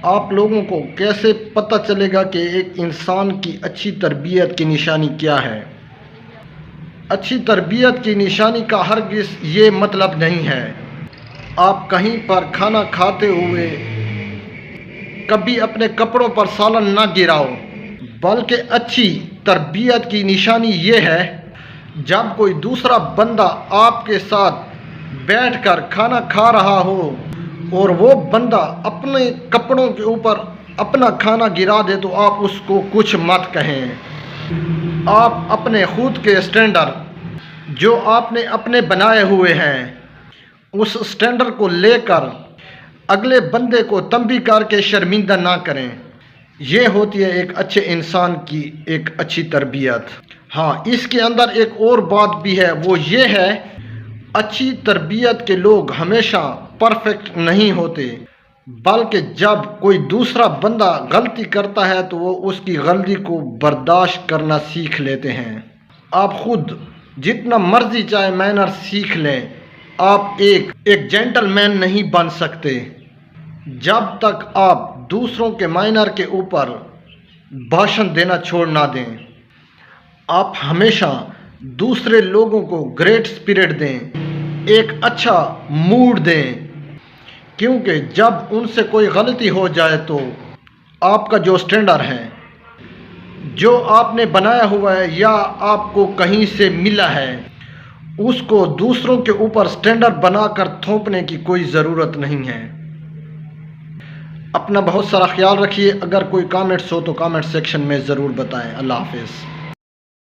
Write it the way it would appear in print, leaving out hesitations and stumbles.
آپ لوگوں کو کیسے پتہ چلے گا کہ ایک انسان کی اچھی تربیت کی نشانی کیا ہے؟ اچھی تربیت کی نشانی کا ہرگز یہ مطلب نہیں ہے آپ کہیں پر کھانا کھاتے ہوئے کبھی اپنے کپڑوں پر سالن نہ گراؤ، بلکہ اچھی تربیت کی نشانی یہ ہے جب کوئی دوسرا بندہ آپ کے ساتھ بیٹھ کر کھانا کھا رہا ہو اور وہ بندہ اپنے کپڑوں کے اوپر اپنا کھانا گرا دے تو آپ اس کو کچھ مت کہیں۔ آپ اپنے خود کے اسٹینڈرڈ جو آپ نے اپنے بنائے ہوئے ہیں اس اسٹینڈرڈ کو لے کر اگلے بندے کو تنبیہ کر کے شرمندہ نہ کریں۔ یہ ہوتی ہے ایک اچھے انسان کی ایک اچھی تربیت۔ ہاں، اس کے اندر ایک اور بات بھی ہے، وہ یہ ہے اچھی تربیت کے لوگ ہمیشہ پرفیکٹ نہیں ہوتے، بلکہ جب کوئی دوسرا بندہ غلطی کرتا ہے تو وہ اس کی غلطی کو برداشت کرنا سیکھ لیتے ہیں۔ آپ خود جتنا مرضی چاہے مینر سیکھ لیں، آپ ایک جینٹل مین نہیں بن سکتے جب تک آپ دوسروں کے مائنر کے اوپر بھاشن دینا چھوڑ نہ دیں۔ آپ ہمیشہ دوسرے لوگوں کو گریٹ اسپرٹ دیں، ایک اچھا موڈ دیں، کیونکہ جب ان سے کوئی غلطی ہو جائے تو آپ کا جو اسٹینڈرڈ ہے، جو آپ نے بنایا ہوا ہے یا آپ کو کہیں سے ملا ہے، اس کو دوسروں کے اوپر اسٹینڈرڈ بنا کر تھوپنے کی کوئی ضرورت نہیں ہے۔ اپنا بہت سارا خیال رکھیے۔ اگر کوئی کامنٹس ہو تو کامنٹ سیکشن میں ضرور بتائیں۔ اللہ حافظ۔